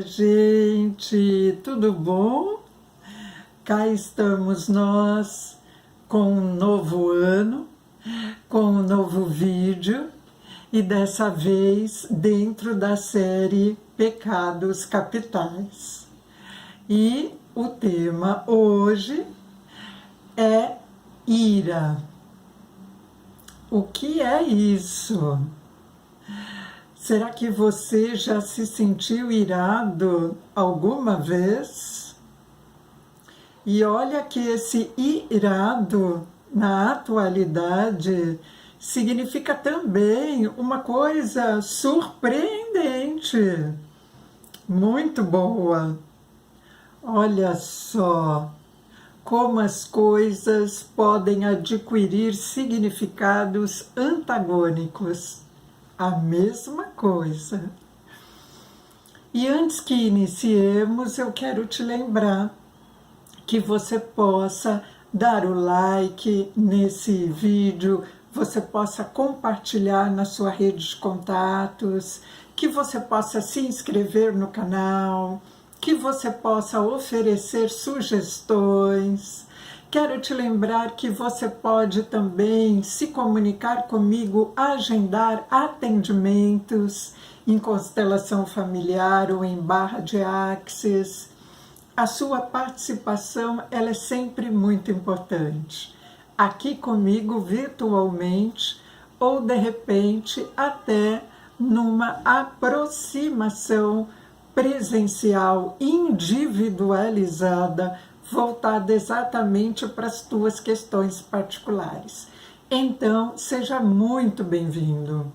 Gente, tudo bom? Cá estamos nós com um novo ano, com um novo vídeo e dessa vez dentro da série Pecados Capitais. E o tema hoje é ira. O que é isso? Será que você já se sentiu irado alguma vez? E olha que esse irado, na atualidade, significa também uma coisa surpreendente, muito boa. Olha só como as coisas podem adquirir significados antagônicos. A mesma coisa. E antes que iniciemos, eu quero te lembrar que você possa dar o like nesse vídeo, você possa compartilhar na sua rede de contatos, que você possa se inscrever no canal, que você possa oferecer sugestões. Quero te lembrar que você pode também se comunicar comigo, agendar atendimentos em constelação familiar ou em barra de Axis. A sua participação ela é sempre muito importante. Aqui comigo virtualmente ou de repente até numa aproximação presencial individualizada, voltada exatamente para as tuas questões particulares. Então, seja muito bem-vindo.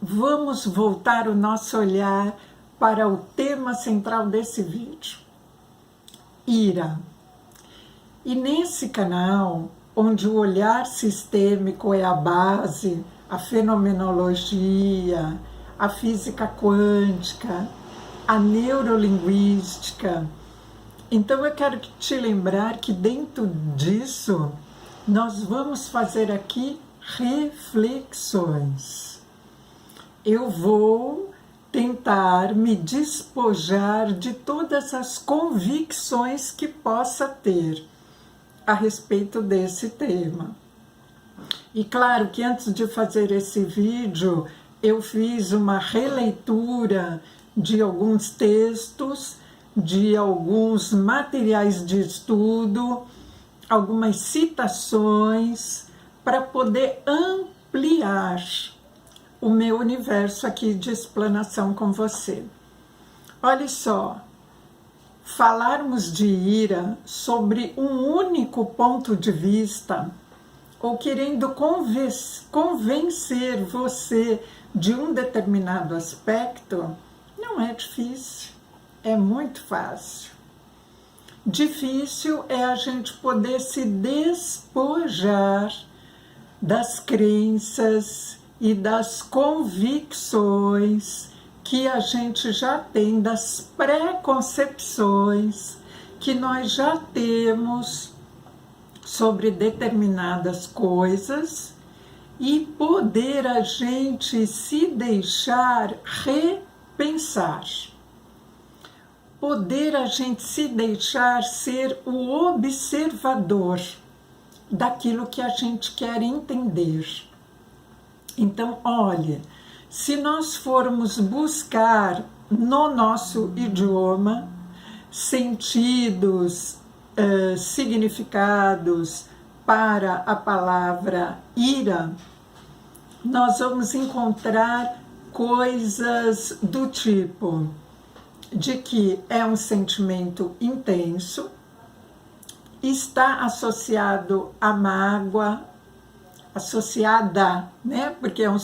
Vamos voltar o nosso olhar para o tema central desse vídeo, ira. E nesse canal, onde o olhar sistêmico é a base, a fenomenologia, a física quântica, a neurolinguística, então eu quero te lembrar que dentro disso nós vamos fazer aqui reflexões. Eu vou tentar me despojar de todas as convicções que possa ter a respeito desse tema. E claro que antes de fazer esse vídeo, eu fiz uma releitura de alguns textos, de alguns materiais de estudo, algumas citações, para poder ampliar o meu universo aqui de explanação com você. Olha só, falarmos de ira sobre um único ponto de vista, ou querendo convencer você de um determinado aspecto, não é difícil. É muito fácil. Difícil é a gente poder se despojar das crenças e das convicções que a gente já tem, das preconcepções que nós já temos sobre determinadas coisas e poder a gente se deixar repensar. Poder a gente se deixar ser o observador daquilo que a gente quer entender. Então, olha, se nós formos buscar no nosso idioma sentidos, significados para a palavra ira, nós vamos encontrar coisas do tipo de que é um sentimento intenso, está associado à mágoa, associada, né? Porque é um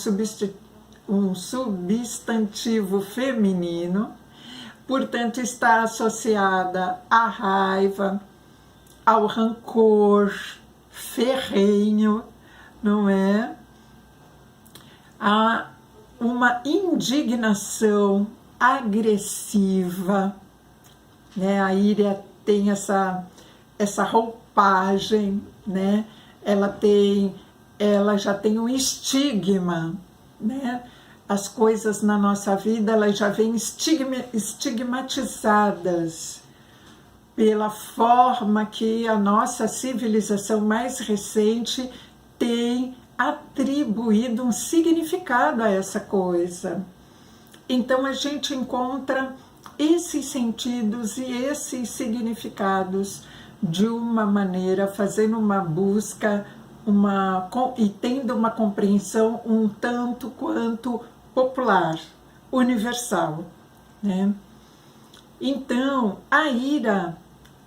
substantivo feminino, portanto está associada à raiva, ao rancor ferrenho, não é? A uma indignação agressiva, né? A ira tem essa roupagem, né? Ela já tem um estigma, né? as coisas na nossa vida, elas já vêm estigmatizadas pela forma que a nossa civilização mais recente tem atribuído um significado a essa coisa. Então a gente encontra esses sentidos e esses significados de uma maneira, fazendo uma busca e tendo uma compreensão um tanto quanto popular, universal, né? Então, a ira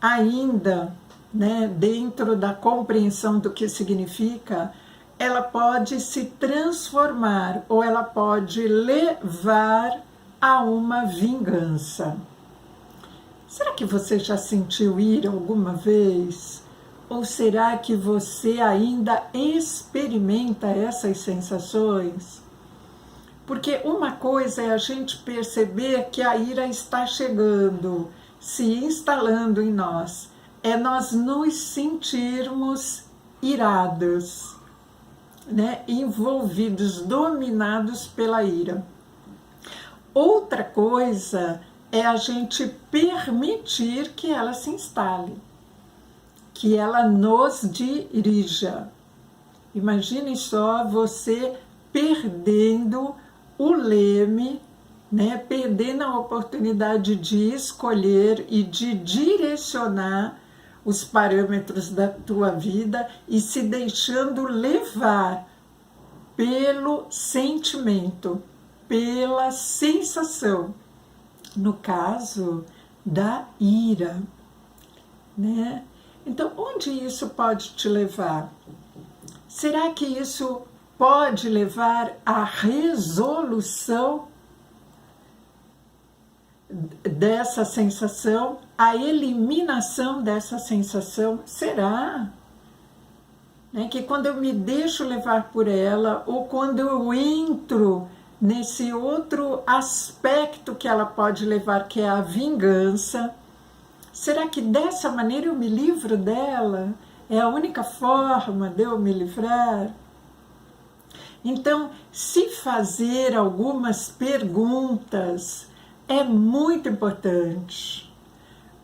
ainda, né, dentro da compreensão do que significa, ela pode se transformar ou ela pode levar a uma vingança. Será que você já sentiu ira alguma vez? Ou será que você ainda experimenta essas sensações? Porque uma coisa é a gente perceber que a ira está chegando, se instalando em nós. É nós nos sentirmos irados, né? Envolvidos, dominados pela ira. Outra coisa é a gente permitir que ela se instale, que ela nos dirija. Imagine só você perdendo o leme, né? Perdendo a oportunidade de escolher e de direcionar os parâmetros da tua vida e se deixando levar pelo sentimento, pela sensação, no caso da ira, né? Então, onde isso pode te levar? Será que isso pode levar à resolução dessa sensação, à eliminação dessa sensação? Será? Né, que quando eu me deixo levar por ela, ou quando eu entro nesse outro aspecto que ela pode levar, que é a vingança, será que dessa maneira eu me livro dela? É a única forma de eu me livrar? Então, se fazer algumas perguntas é muito importante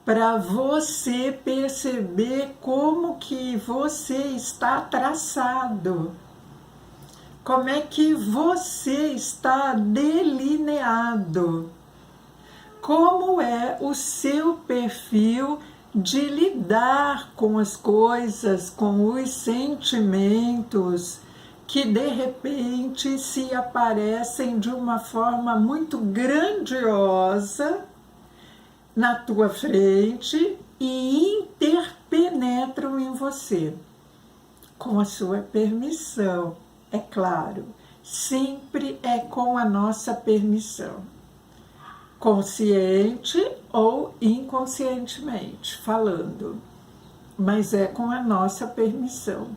para você perceber como que você está traçado, como é que você está delineado, como é o seu perfil de lidar com as coisas, com os sentimentos que de repente se aparecem de uma forma muito grandiosa na tua frente e interpenetram em você, com a sua permissão, é claro, sempre é com a nossa permissão, consciente ou inconscientemente falando, mas é com a nossa permissão.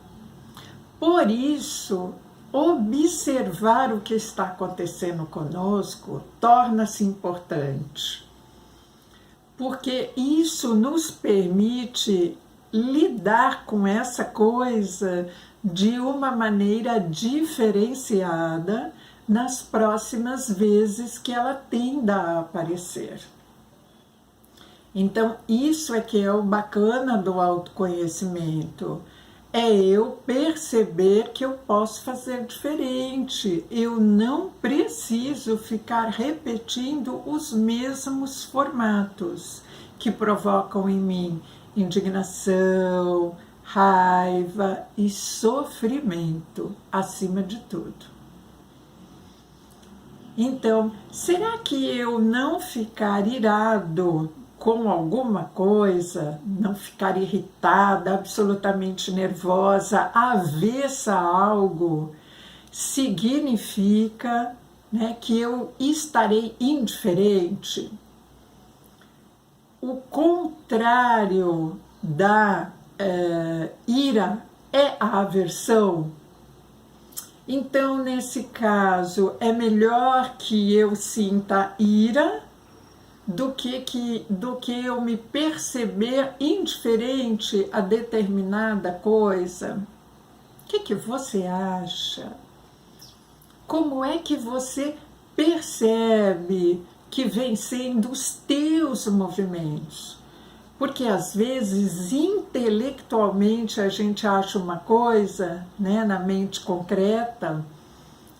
Por isso, observar o que está acontecendo conosco torna-se importante, porque isso nos permite lidar com essa coisa de uma maneira diferenciada nas próximas vezes que ela tenda a aparecer. Então, isso é que é o bacana do autoconhecimento. É eu perceber que eu posso fazer diferente. Eu não preciso ficar repetindo os mesmos formatos que provocam em mim indignação, raiva e sofrimento, acima de tudo. Então, será que eu não ficar irado com alguma coisa, não ficar irritada, absolutamente nervosa, avessa a algo, significa, né, que eu estarei indiferente? O contrário da ira é a aversão. Então, nesse caso, é melhor que eu sinta ira do que eu me perceber indiferente a determinada coisa. O que você acha? Como é que você percebe que vem sendo os teus movimentos. Porque às vezes, intelectualmente, a gente acha uma coisa, né, na mente concreta,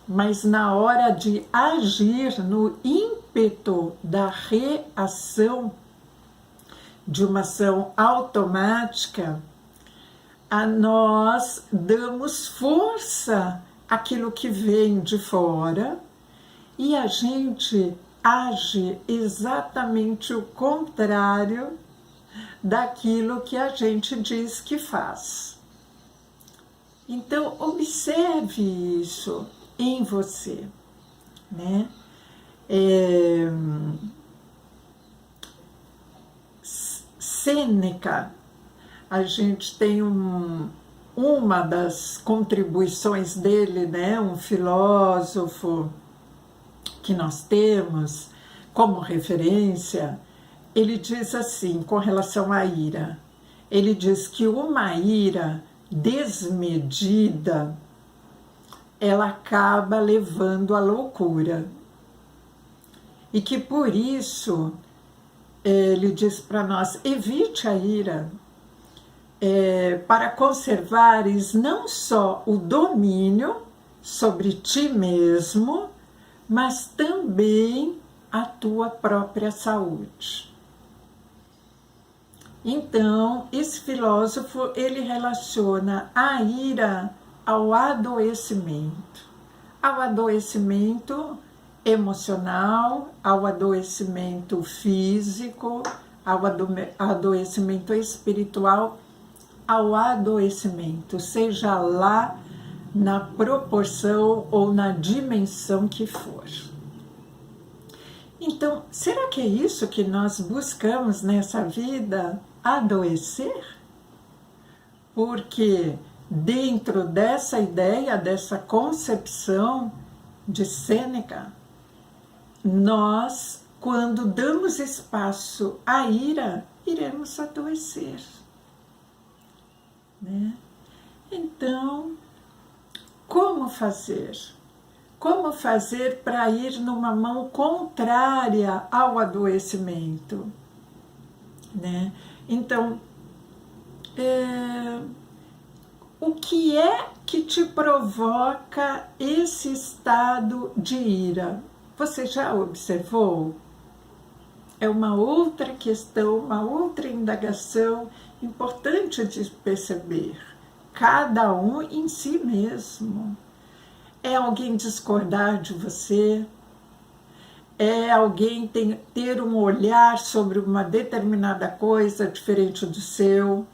mas na hora de agir, no ímpeto da reação, de uma ação automática, nós damos força àquilo que vem de fora e a gente age exatamente o contrário daquilo que a gente diz que faz. Então, observe isso em você, né? Sêneca, a gente tem uma das contribuições dele, né? Um filósofo que nós temos como referência. Ele diz assim, com relação à ira, ele diz que uma ira desmedida, ela acaba levando à loucura. E que por isso, ele diz para nós, evite a ira, para conservares não só o domínio sobre ti mesmo, mas também a tua própria saúde. Então, esse filósofo, ele relaciona a ira ao adoecimento emocional, ao adoecimento físico, ao adoecimento espiritual, ao adoecimento, seja lá na proporção ou na dimensão que for. Então, será que é isso que nós buscamos nessa vida? Adoecer? Porque dentro dessa ideia, dessa concepção de Sêneca, nós, quando damos espaço à ira, iremos adoecer, né? Então, como fazer? Como fazer para ir numa mão contrária ao adoecimento, né? Então, o que é que te provoca esse estado de ira? Você já observou? É uma outra questão, uma outra indagação importante de perceber. Cada um em si mesmo. É alguém discordar de você? É alguém ter um olhar sobre uma determinada coisa diferente do seu?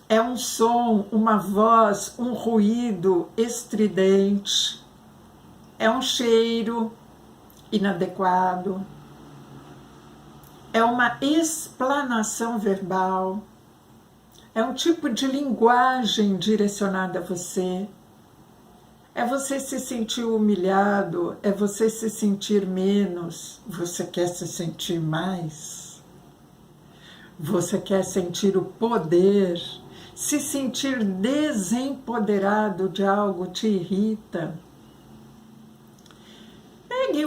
É um som, uma voz, um ruído estridente? É um cheiro inadequado? É uma explanação verbal? É um tipo de linguagem direcionada a você? É você se sentir humilhado? É você se sentir menos? Você quer se sentir mais? Você quer sentir o poder? Se sentir desempoderado de algo te irrita? Pegue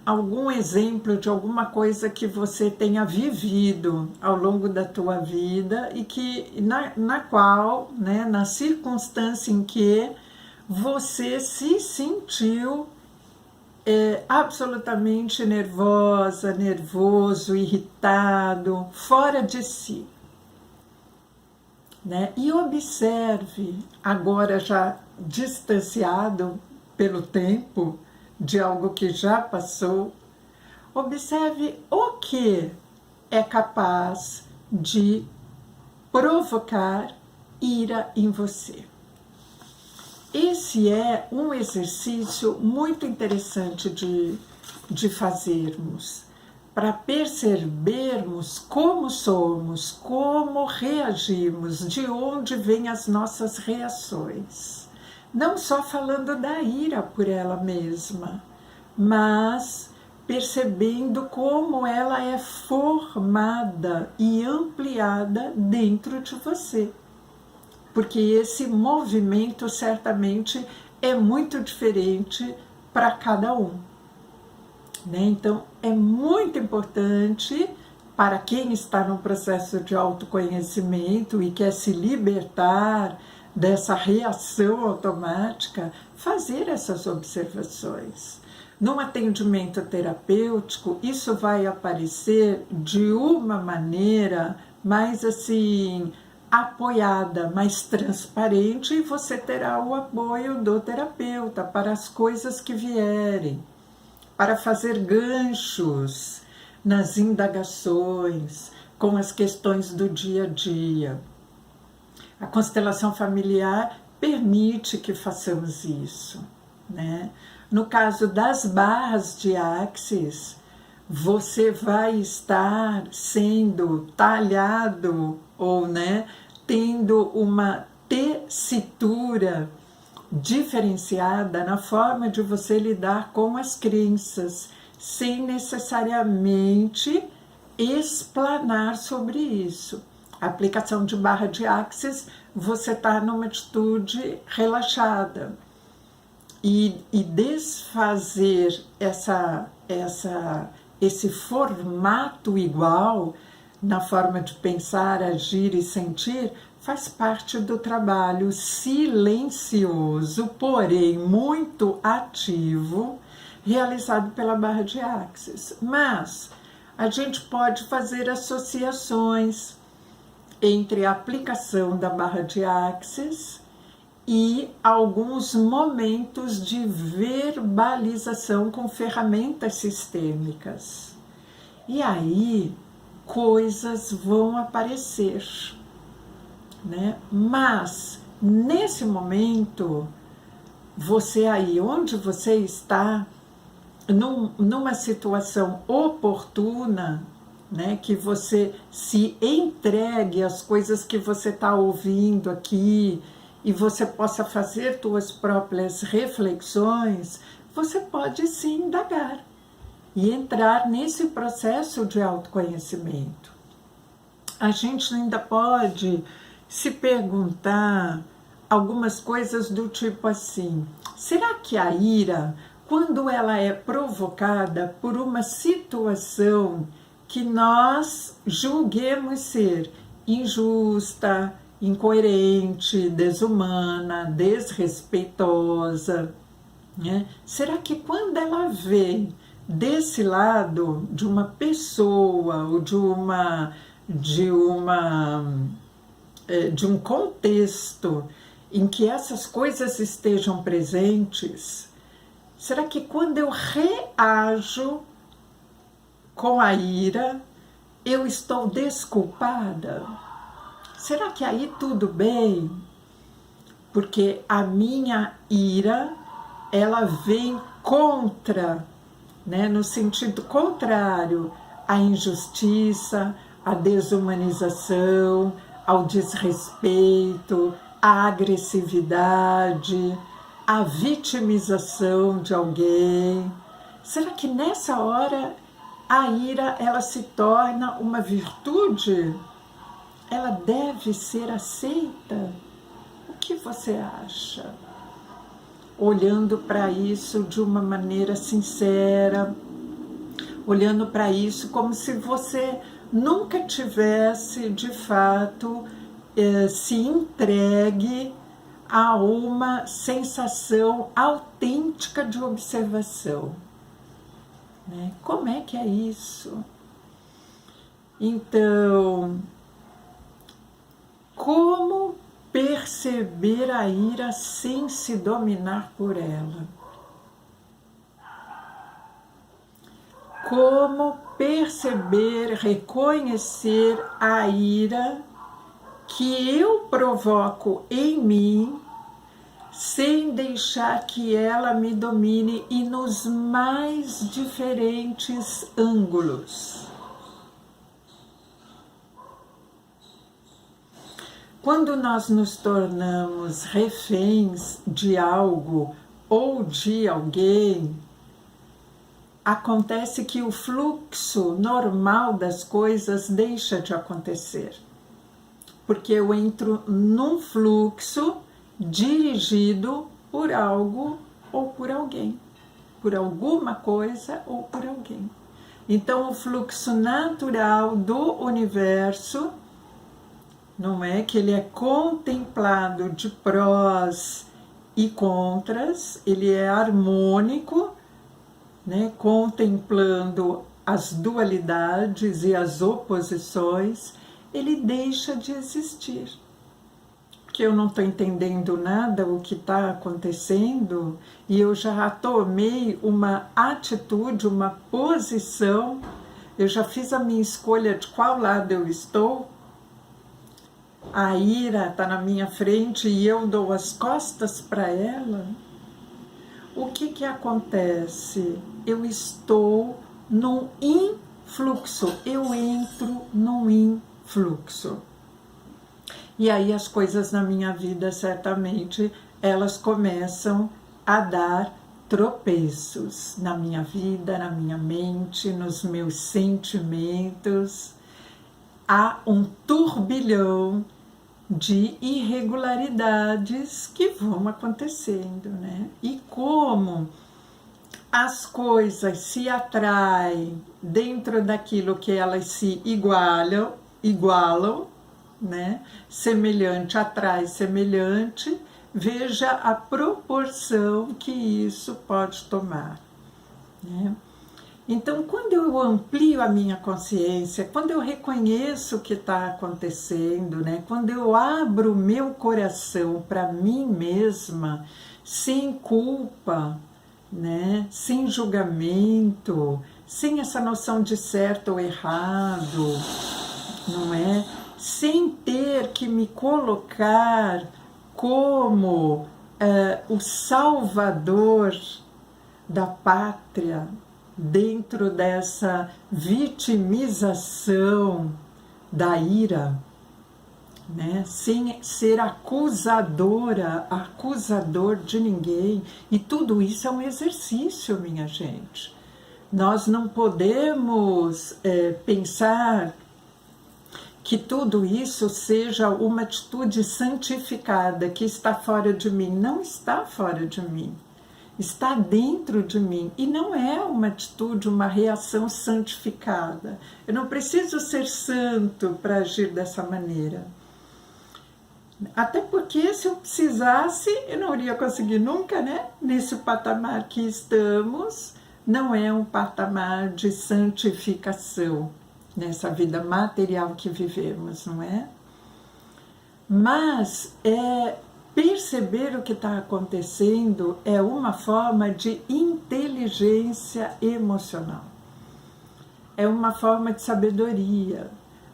algum exemplo de alguma coisa que você tenha vivido ao longo da tua vida e que na qual, né, na circunstância em que você se sentiu absolutamente nervosa, nervoso, irritado, fora de si, né? E observe, agora já distanciado pelo tempo de algo que já passou, observe o que é capaz de provocar ira em você. Esse é um exercício muito interessante de fazermos, para percebermos como somos, como reagimos, de onde vêm as nossas reações. Não só falando da ira por ela mesma, mas percebendo como ela é formada e ampliada dentro de você. Porque esse movimento certamente é muito diferente para cada um, né? Então, é muito importante para quem está no processo de autoconhecimento e quer se libertar dessa reação automática, fazer essas observações. Num atendimento terapêutico, isso vai aparecer de uma maneira mais assim, apoiada, mais transparente, e você terá o apoio do terapeuta para as coisas que vierem, para fazer ganchos nas indagações com as questões do dia a dia. A constelação familiar permite que façamos isso, né? No caso das barras de Axis, você vai estar sendo talhado ou, né, tendo uma tessitura diferenciada na forma de você lidar com as crenças, sem necessariamente explanar sobre isso. A aplicação de barra de Axis, você está numa atitude relaxada. E desfazer esse formato igual na forma de pensar, agir e sentir faz parte do trabalho silencioso, porém muito ativo, realizado pela barra de Axis. Mas a gente pode fazer associações entre a aplicação da barra de Axis e alguns momentos de verbalização com ferramentas sistêmicas. E aí coisas vão aparecer, né? Mas nesse momento, você aí onde você está, numa situação oportuna, né, que você se entregue às coisas que você está ouvindo aqui, e você possa fazer suas próprias reflexões, você pode se indagar e entrar nesse processo de autoconhecimento. A gente ainda pode se perguntar algumas coisas do tipo assim: será que a ira, quando ela é provocada por uma situação que nós julguemos ser injusta, incoerente, desumana, desrespeitosa, né? Será que quando ela vem desse lado de uma pessoa ou de um contexto em que essas coisas estejam presentes, será que quando eu reajo com a ira, eu estou desculpada? Será que aí tudo bem? Porque a minha ira, ela vem contra, né, no sentido contrário à injustiça, à desumanização, ao desrespeito, à agressividade, à vitimização de alguém. Será que nessa hora a ira, ela se torna uma virtude? Ela deve ser aceita? O que você acha? Olhando para isso de uma maneira sincera, olhando para isso como se você nunca tivesse, de fato, se entregue a uma sensação autêntica de observação, né? Como é que é isso? Então, como perceber a ira sem se dominar por ela? Como perceber, reconhecer a ira que eu provoco em mim, sem deixar que ela me domine e nos mais diferentes ângulos. Quando nós nos tornamos reféns de algo ou de alguém, acontece que o fluxo normal das coisas deixa de acontecer. Porque eu entro num fluxo dirigido por algo ou por alguém. por alguma coisa ou por alguém. Então, o fluxo natural do universo, não é que ele é contemplado de prós e contras, ele é harmônico, né, contemplando as dualidades e as oposições, ele deixa de existir. Que eu não estou entendendo nada o que está acontecendo e eu já tomei uma atitude, uma posição, eu já fiz a minha escolha de qual lado eu estou. A ira está na minha frente e eu dou as costas para ela. O que acontece? Eu estou num influxo, eu entro num influxo. E aí as coisas na minha vida, certamente, elas começam a dar tropeços na minha vida, na minha mente, nos meus sentimentos. Há um turbilhão de irregularidades que vão acontecendo, né? E como as coisas se atraem dentro daquilo que elas se igualam, né? Semelhante atrai semelhante, veja a proporção que isso pode tomar, né? Então, quando eu amplio a minha consciência, quando eu reconheço o que está acontecendo, né? Quando eu abro o meu coração para mim mesma, sem culpa, né? Sem julgamento, sem essa noção de certo ou errado, não é? Sem ter que me colocar como o salvador da pátria dentro dessa vitimização da ira, né? Sem ser acusador de ninguém. E tudo isso é um exercício, minha gente. Nós não podemos pensar que tudo isso seja uma atitude santificada, que está fora de mim. Não está fora de mim, está dentro de mim. E não é uma atitude, uma reação santificada. Eu não preciso ser santo para agir dessa maneira. Até porque se eu precisasse, eu não iria conseguir nunca, né? Nesse patamar que estamos, não é um patamar de santificação, nessa vida material que vivemos, não é? Mas perceber o que está acontecendo é uma forma de inteligência emocional. É uma forma de sabedoria.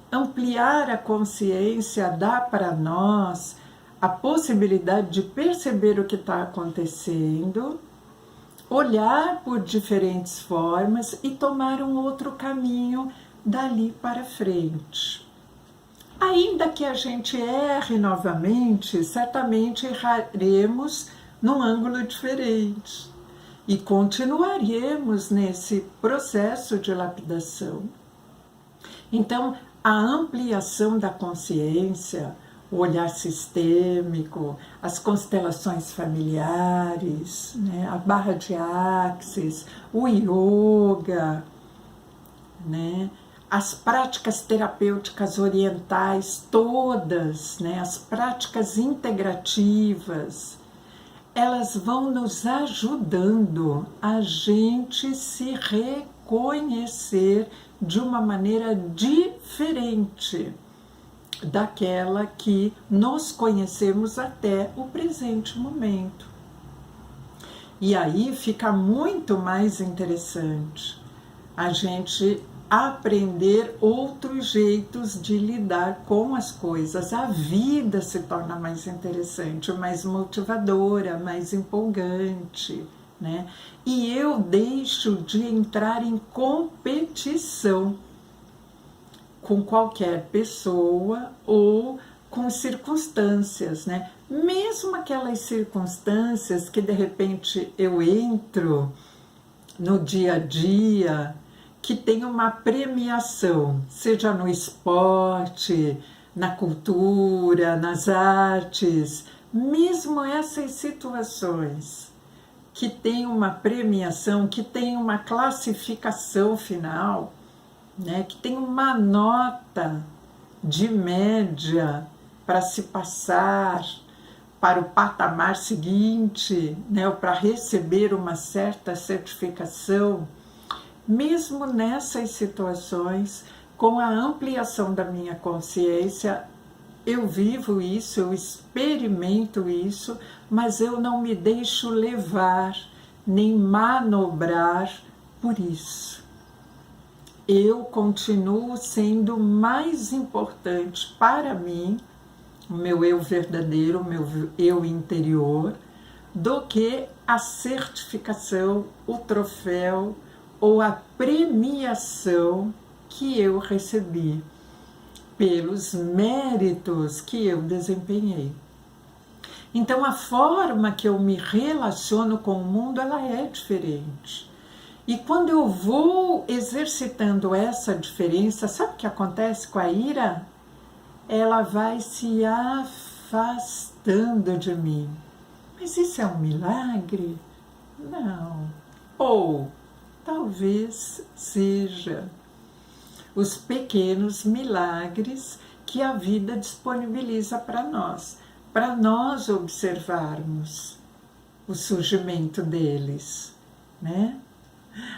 Ampliar a consciência dá para nós a possibilidade de perceber o que está acontecendo, olhar por diferentes formas e tomar um outro caminho dali para frente. Ainda que a gente erre novamente, certamente erraremos num ângulo diferente e continuaremos nesse processo de lapidação. Então, a ampliação da consciência, o olhar sistêmico, as constelações familiares, né, a barra de Axis, o yoga, né, as práticas terapêuticas orientais todas, né, as práticas integrativas, elas vão nos ajudando a gente se reconhecer de uma maneira diferente daquela que nos conhecemos até o presente momento. E aí fica muito mais interessante a gente aprender outros jeitos de lidar com as coisas. A vida se torna mais interessante, mais motivadora, mais empolgante, né? E eu deixo de entrar em competição com qualquer pessoa ou com circunstâncias, né? Mesmo aquelas circunstâncias que de repente eu entro no dia a dia, que tem uma premiação, seja no esporte, na cultura, nas artes, mesmo essas situações que tem uma premiação, que tem uma classificação final, né, que tem uma nota de média para se passar para o patamar seguinte, né, ou para receber uma certa certificação, mesmo nessas situações, com a ampliação da minha consciência, eu vivo isso, eu experimento isso, mas eu não me deixo levar, nem manobrar por isso. Eu continuo sendo mais importante para mim, o meu eu verdadeiro, o meu eu interior, do que a certificação, o troféu ou a premiação que eu recebi pelos méritos que eu desempenhei. Então a forma que eu me relaciono com o mundo, ela é diferente. E quando eu vou exercitando essa diferença, sabe o que acontece com a ira? Ela vai se afastando de mim. Mas isso é um milagre? Não. Ou talvez seja os pequenos milagres que a vida disponibiliza para nós observarmos o surgimento deles, né?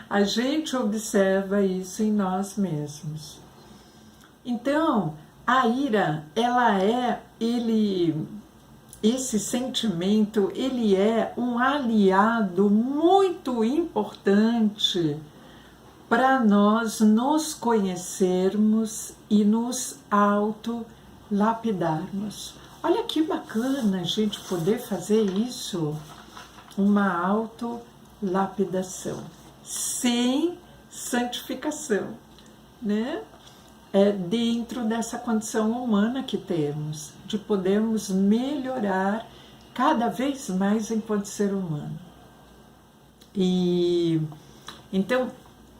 A gente observa isso em nós mesmos. Então, a ira, esse sentimento, ele é um aliado muito importante para nós nos conhecermos e nos auto-lapidarmos. Olha que bacana a gente poder fazer isso, uma auto-lapidação, sem santificação, né? Dentro dessa condição humana que temos, de podermos melhorar cada vez mais enquanto ser humano. E então,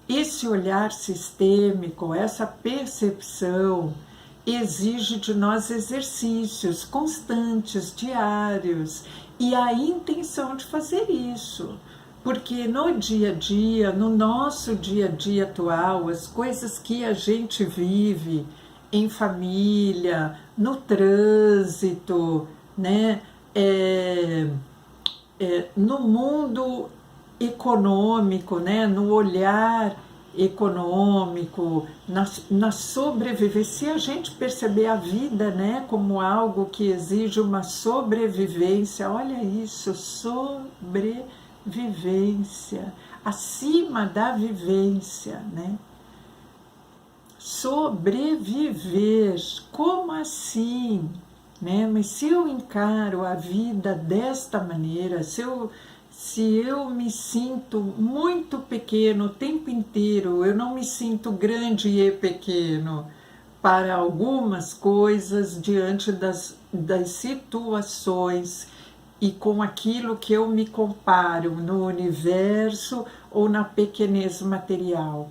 esse olhar sistêmico, essa percepção, exige de nós exercícios constantes, diários, e a intenção de fazer isso. Porque no dia a dia, no nosso dia a dia atual, as coisas que a gente vive em família, no trânsito, né, no mundo econômico, né, no olhar econômico, na sobrevivência, se a gente perceber a vida, né, como algo que exige uma sobrevivência, olha isso, sobrevivência, acima da vivência, né? Sobreviver, como assim? Né? Mas se eu encaro a vida desta maneira, se eu me sinto muito pequeno o tempo inteiro, eu não me sinto grande e pequeno para algumas coisas diante das situações e com aquilo que eu me comparo no universo ou na pequenez material.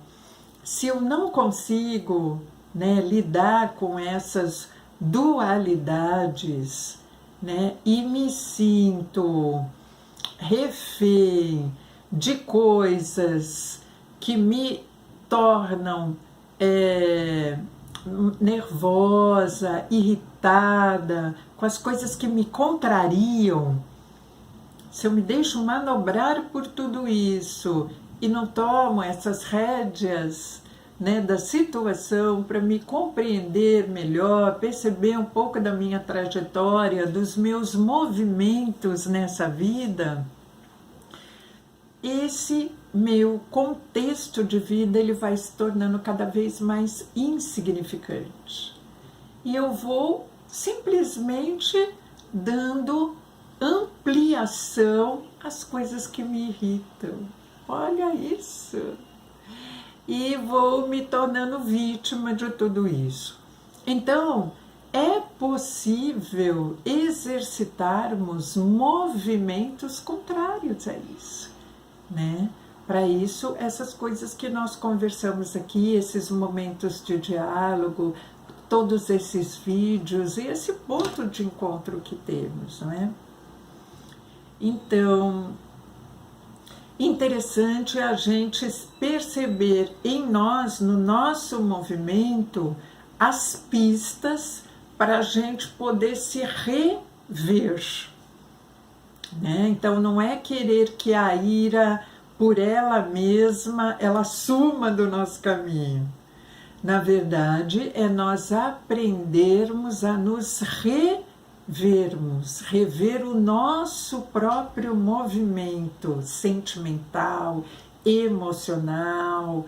Se eu não consigo, né, lidar com essas dualidades, né, e me sinto refém de coisas que me tornam nervosa, irritada, com as coisas que me contrariam, se eu me deixo manobrar por tudo isso e não tomo essas rédeas, né, da situação para me compreender melhor, perceber um pouco da minha trajetória, dos meus movimentos nessa vida, esse meu contexto de vida ele vai se tornando cada vez mais insignificante. E eu vou simplesmente dando ampliação às coisas que me irritam. Olha isso! E vou me tornando vítima de tudo isso. Então, é possível exercitarmos movimentos contrários a isso, né? Para isso, essas coisas que nós conversamos aqui, esses momentos de diálogo, todos esses vídeos e esse ponto de encontro que temos, não é? Então, interessante a gente perceber em nós, no nosso movimento, as pistas para a gente poder se rever, né? Então não é querer que a ira por ela mesma ela suma do nosso caminho. Na verdade, é nós aprendermos a nos rever o nosso próprio movimento sentimental, emocional,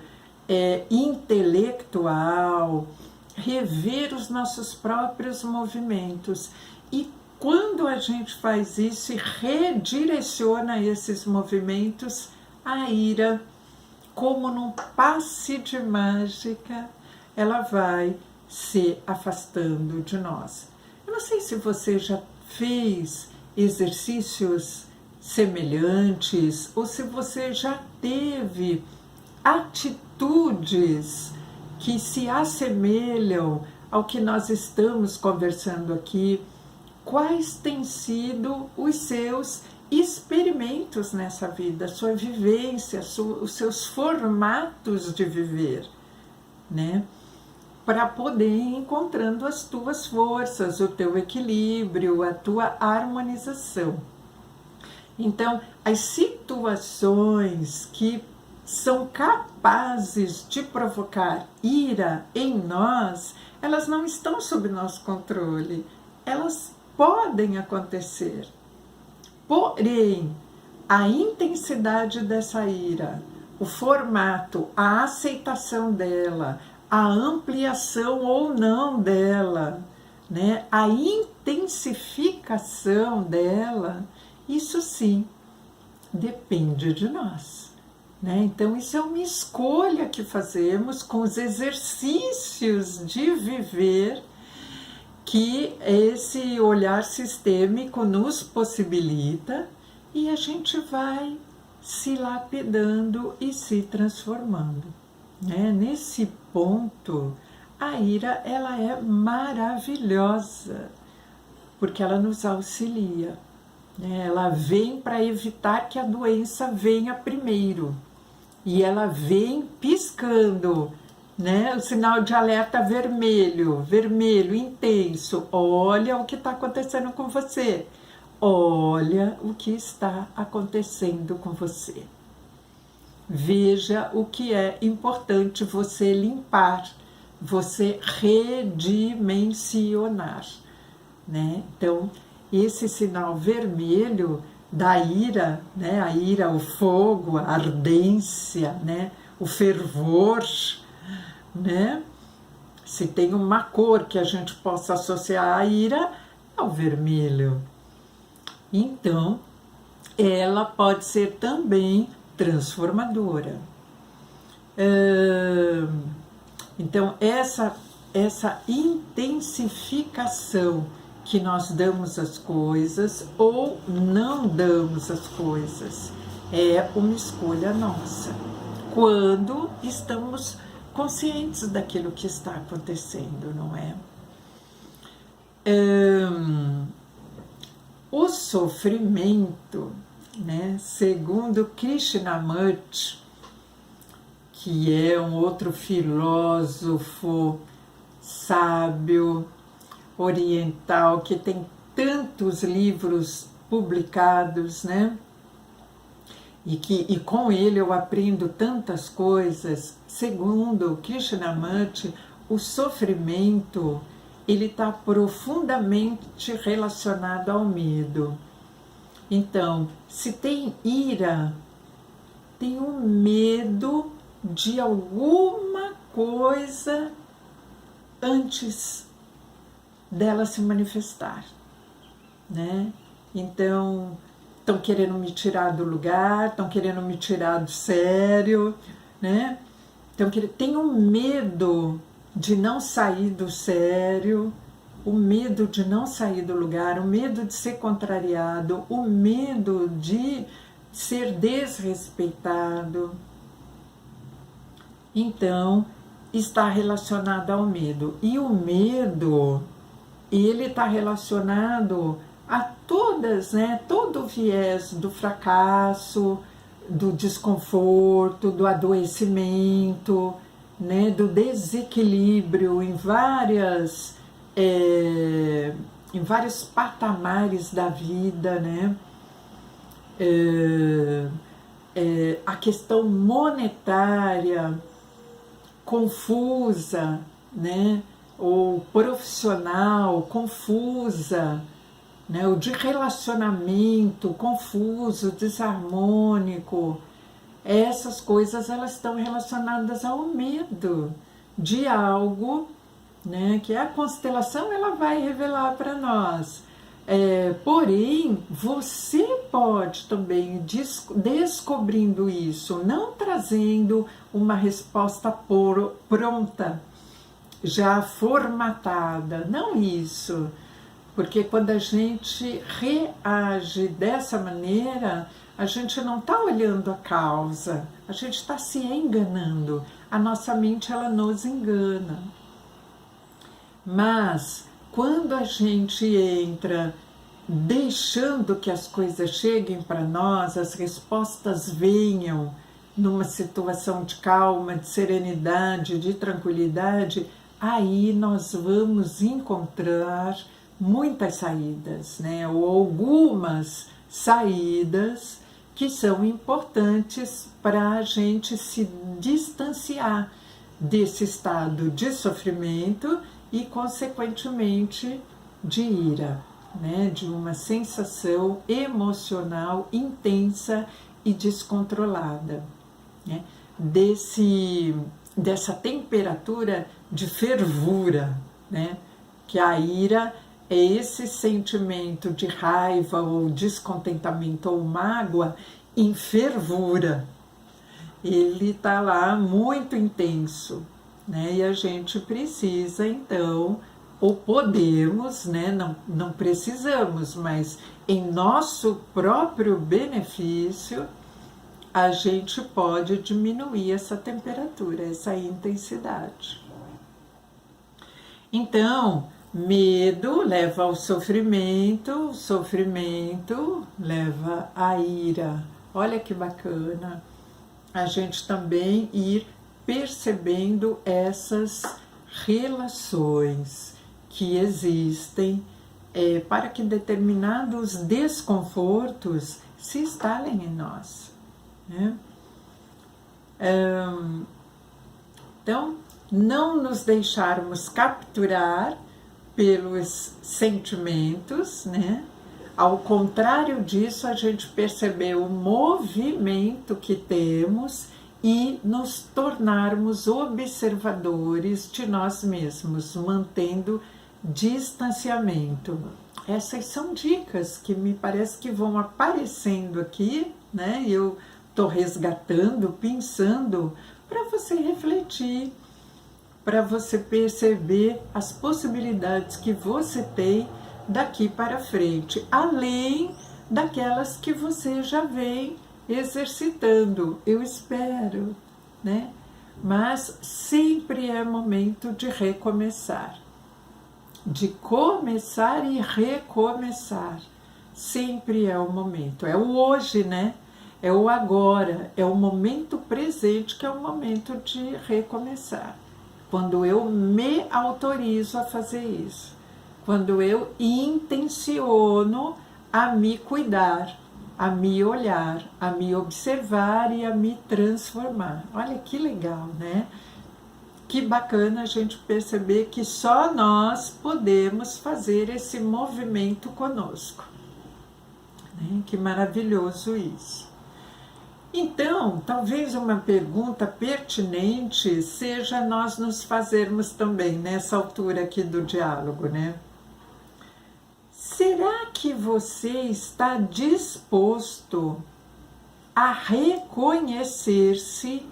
intelectual, rever os nossos próprios movimentos. E quando a gente faz isso e redireciona esses movimentos, a ira, como num passe de mágica, ela vai se afastando de nós. Eu não sei se você já fez exercícios semelhantes ou se você já teve atitudes que se assemelham ao que nós estamos conversando aqui. Quais têm sido os seus experimentos nessa vida, a sua vivência, os seus formatos de viver, né? Para poder ir encontrando as tuas forças, o teu equilíbrio, a tua harmonização. Então, as situações que são capazes de provocar ira em nós, elas não estão sob nosso controle, elas podem acontecer. Porém, a intensidade dessa ira, o formato, a aceitação dela, a ampliação ou não dela, né? A intensificação dela, isso sim depende de nós, né? Então isso é uma escolha que fazemos com os exercícios de viver que esse olhar sistêmico nos possibilita, e a gente vai se lapidando e se transformando, né? Nesse ponto, a ira ela é maravilhosa, porque ela nos auxilia, né? Ela vem para evitar que a doença venha primeiro, e ela vem piscando, né? O sinal de alerta vermelho, vermelho intenso. Olha o que está acontecendo com você. Olha o que está acontecendo com você. Veja o que é importante você limpar, você redimensionar, né? Então, esse sinal vermelho da ira, né? A ira, o fogo, a ardência, né? O fervor, né? Se tem uma cor que a gente possa associar à ira, é o vermelho. Então, ela pode ser também transformadora. Então, essa intensificação que nós damos às coisas ou não damos às coisas é uma escolha nossa, quando estamos conscientes daquilo que está acontecendo, não é? O sofrimento, né, segundo Krishnamurti, que é um outro filósofo sábio oriental que tem tantos livros publicados, né? E com ele eu aprendo tantas coisas. Segundo Krishnamurti, o sofrimento ele está profundamente relacionado ao medo. Então, se tem ira, tem um medo de alguma coisa antes dela se manifestar, né? Então, estão querendo me tirar do lugar, estão querendo me tirar do sério, né? Então, tem um medo de não sair do sério, o medo de não sair do lugar, o medo de ser contrariado, o medo de ser desrespeitado. Então, está relacionado ao medo. E o medo, ele está relacionado a todas, né? Todo o viés do fracasso, do desconforto, do adoecimento, né, do desequilíbrio em vários patamares da vida, né? A questão monetária confusa, né? Ou profissional confusa, né? O de relacionamento confuso, desarmônico. Essas coisas elas estão relacionadas ao medo de algo, né, que a constelação ela vai revelar para nós. Porém, você pode também, descobrindo isso, não trazendo uma resposta pronta, já formatada, não isso. Porque quando a gente reage dessa maneira, a gente não está olhando a causa, a gente está se enganando. A nossa mente ela nos engana. Mas quando a gente entra deixando que as coisas cheguem para nós, as respostas venham numa situação de calma, de serenidade, de tranquilidade, aí nós vamos encontrar muitas saídas, né? Ou algumas saídas que são importantes para a gente se distanciar desse estado de sofrimento e, consequentemente, de ira, né? De uma sensação emocional intensa e descontrolada, né? Dessa temperatura de fervura, né? Que a ira é esse sentimento de raiva ou descontentamento ou mágoa em fervura. Ele está lá muito intenso, né? E a gente precisa, então, ou podemos, né? Não precisamos, mas em nosso próprio benefício, a gente pode diminuir essa temperatura, essa intensidade. Então, medo leva ao sofrimento, o sofrimento leva à ira. Olha que bacana a gente também ir percebendo essas relações que existem para que determinados desconfortos se instalem em nós, né? Então, não nos deixarmos capturar pelos sentimentos, né? Ao contrário disso, a gente perceber o movimento que temos e nos tornarmos observadores de nós mesmos, mantendo distanciamento. Essas são dicas que me parece que vão aparecendo aqui, né? Eu estou resgatando, pensando, para você refletir, para você perceber as possibilidades que você tem daqui para frente, além daquelas que você já vem exercitando, eu espero, né? Mas sempre é momento de recomeçar, de começar e recomeçar. Sempre é o momento, é o hoje, né? É o agora, é o momento presente que é o momento de recomeçar. Quando eu me autorizo a fazer isso, quando eu intenciono a me cuidar, a me olhar, a me observar e a me transformar. Olha que legal, né? Que bacana a gente perceber que só nós podemos fazer esse movimento conosco, né? Que maravilhoso isso. Então, talvez uma pergunta pertinente seja nós nos fazermos também nessa altura aqui do diálogo, né? Será que você está disposto a reconhecer-se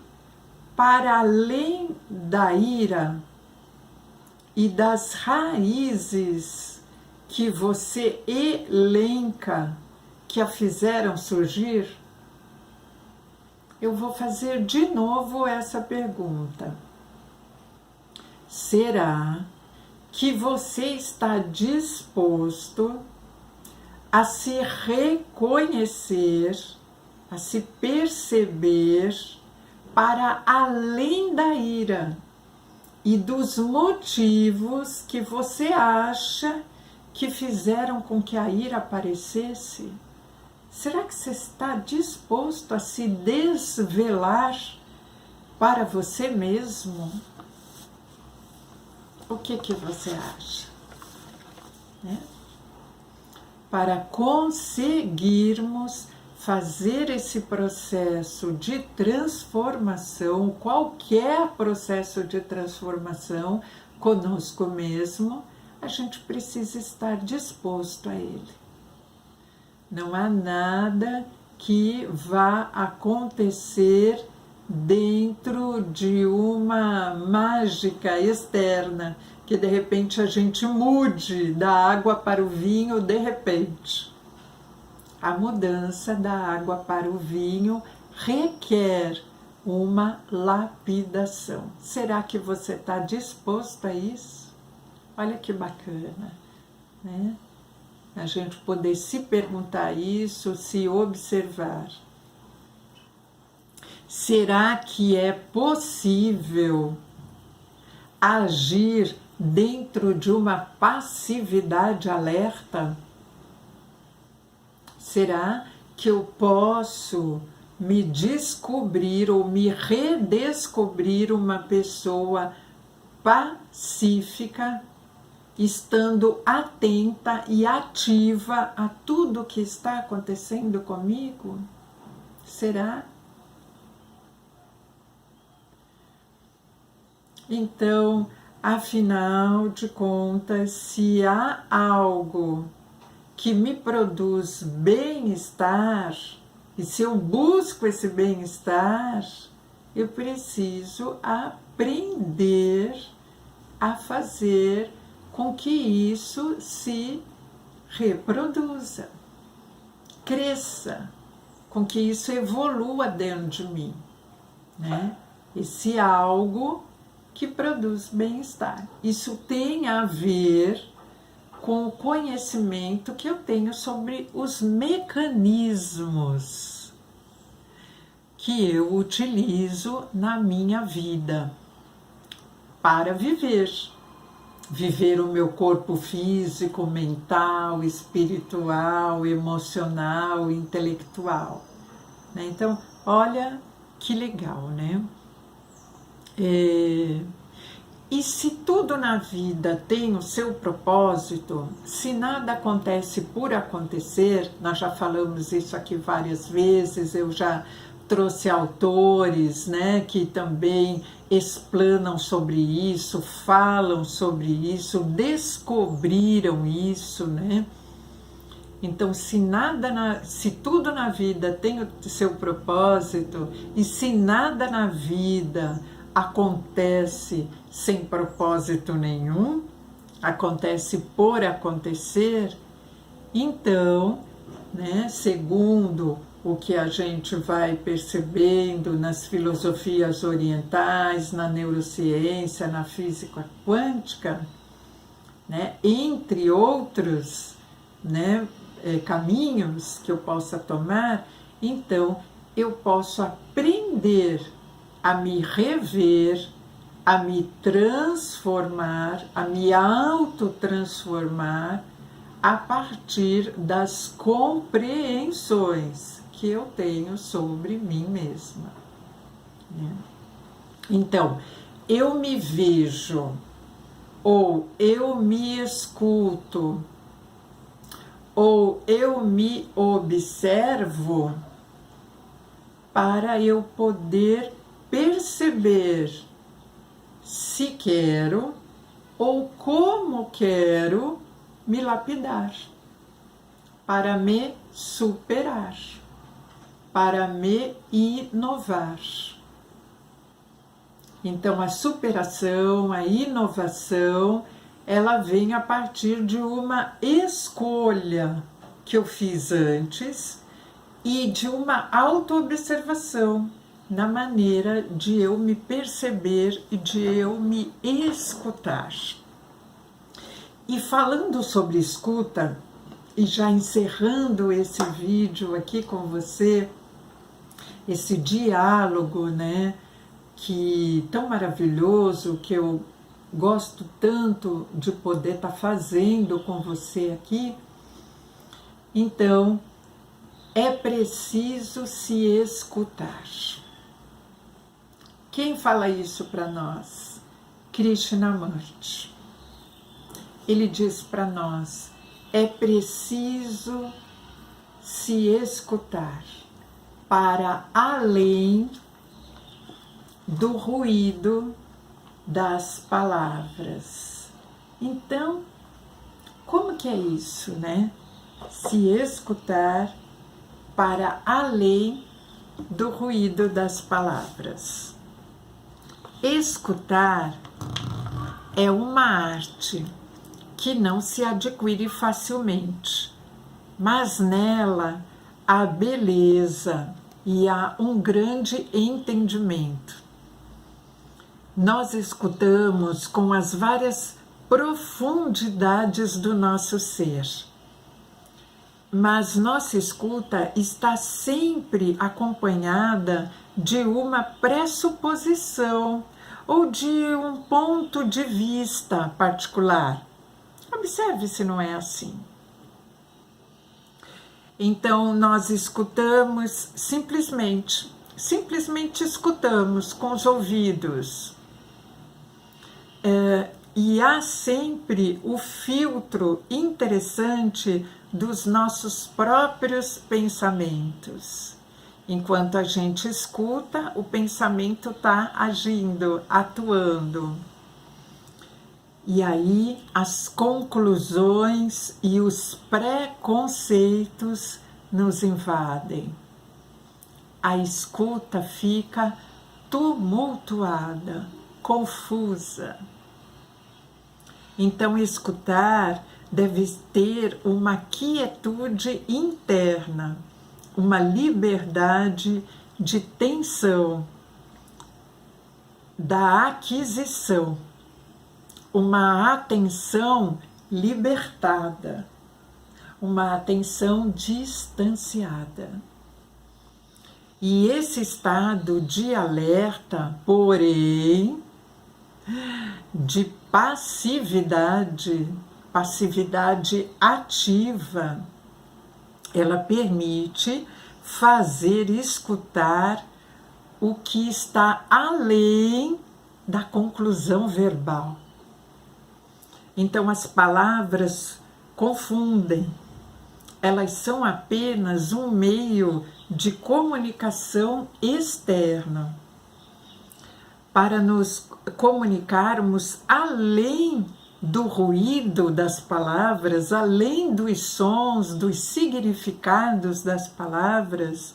para além da ira e das raízes que você elenca que a fizeram surgir? Eu vou fazer de novo essa pergunta. Será que você está disposto a se reconhecer, a se perceber para além da ira e dos motivos que você acha que fizeram com que a ira aparecesse. Será que você está disposto a se desvelar para você mesmo? O que você acha? Né? Para conseguirmos fazer esse processo de transformação, qualquer processo de transformação conosco mesmo, a gente precisa estar disposto a ele. Não há nada que vá acontecer dentro de uma mágica externa, que de repente a gente mude da água para o vinho de repente. A mudança da água para o vinho requer uma lapidação. Será que você está disposto a isso? Olha que bacana, né? A gente poder se perguntar isso, se observar. Será que é possível agir dentro de uma passividade alerta? Será que eu posso me descobrir ou me redescobrir uma pessoa pacífica, estando atenta e ativa a tudo que está acontecendo comigo? Será? Então, afinal de contas, se há algo que me produz bem-estar, e se eu busco esse bem-estar, eu preciso aprender a fazer com que isso se reproduza, cresça, com que isso evolua dentro de mim, né? Esse algo que produz bem-estar. Isso tem a ver com o conhecimento que eu tenho sobre os mecanismos que eu utilizo na minha vida para viver o meu corpo físico, mental, espiritual, emocional, intelectual, né? Então, olha que legal, né? E se tudo na vida tem o seu propósito, se nada acontece por acontecer, nós já falamos isso aqui várias vezes, eu já trouxe autores, né, que também explanam sobre isso, falam sobre isso, descobriram isso, né? Então, se tudo na vida tem o seu propósito, e se nada na vida acontece sem propósito nenhum, acontece por acontecer, então, né, segundo o que a gente vai percebendo nas filosofias orientais, na neurociência, na física quântica, né, entre outros, né, caminhos que eu possa tomar, então eu posso aprender a me rever, a me transformar, a me autotransformar a partir das compreensões que eu tenho sobre mim mesma. Então, eu me vejo, ou eu me escuto, ou eu me observo para eu poder perceber se quero ou como quero me lapidar, para me superar, para me inovar. Então, a superação, a inovação, ela vem a partir de uma escolha que eu fiz antes e de uma autoobservação na maneira de eu me perceber e de eu me escutar. E falando sobre escuta, e já encerrando esse vídeo aqui com você, esse diálogo, né, que tão maravilhoso, que eu gosto tanto de poder estar fazendo com você aqui. Então, é preciso se escutar. Quem fala isso para nós? Krishnamurti. Ele diz para nós, é preciso se escutar para além do ruído das palavras. Então, como que é isso, né? Se escutar para além do ruído das palavras. Escutar é uma arte que não se adquire facilmente, mas nela há beleza e há um grande entendimento. Nós escutamos com as várias profundidades do nosso ser, mas nossa escuta está sempre acompanhada de uma pressuposição ou de um ponto de vista particular. Observe se não é assim. Então, nós escutamos simplesmente escutamos com os ouvidos. E há sempre o filtro interessante dos nossos próprios pensamentos. Enquanto a gente escuta, o pensamento está agindo, atuando. E aí as conclusões e os preconceitos nos invadem. A escuta fica tumultuada, confusa. Então, escutar deve ter uma quietude interna, uma liberdade de tensão, da aquisição, uma atenção libertada, uma atenção distanciada. E esse estado de alerta, porém, de passividade ativa, ela permite fazer escutar o que está além da conclusão verbal. Então, as palavras confundem, elas são apenas um meio de comunicação externa, para nos comunicarmos além do ruído das palavras, além dos sons, dos significados das palavras.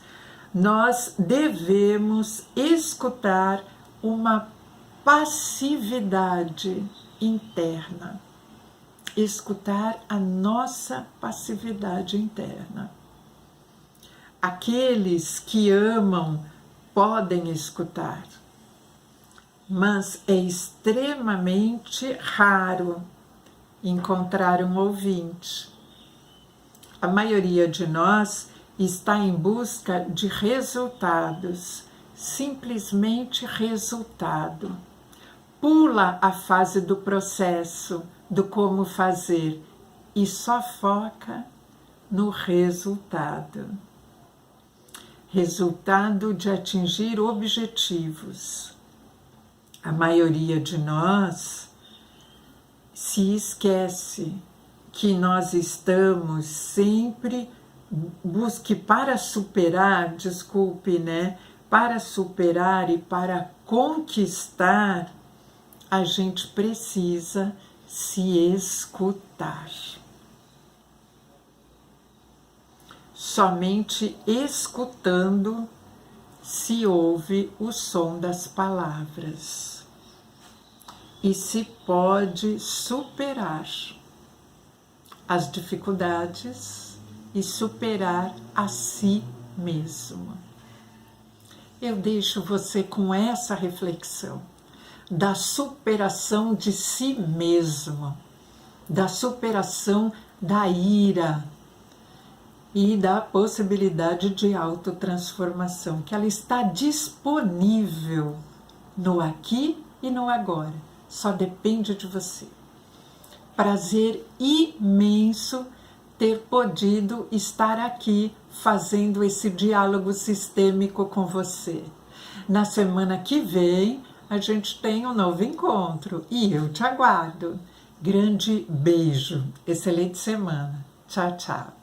Nós devemos escutar uma passividade interna, escutar a nossa passividade interna. Aqueles que amam podem escutar, mas é extremamente raro encontrar um ouvinte. A maioria de nós está em busca de resultados, simplesmente resultado. Pula a fase do processo, do como fazer, e só foca no resultado. Resultado de atingir objetivos. A maioria de nós se esquece que nós estamos sempre para superar, para superar e para conquistar, a gente precisa se escutar. Somente escutando se ouve o som das palavras e se pode superar as dificuldades e superar a si mesmo. Eu deixo você com essa reflexão da superação de si mesmo, da superação da ira, e da possibilidade de autotransformação, que ela está disponível no aqui e no agora. Só depende de você. Prazer imenso ter podido estar aqui fazendo esse diálogo sistêmico com você. Na semana que vem, a gente tem um novo encontro e eu te aguardo. Grande beijo, excelente semana. Tchau, tchau.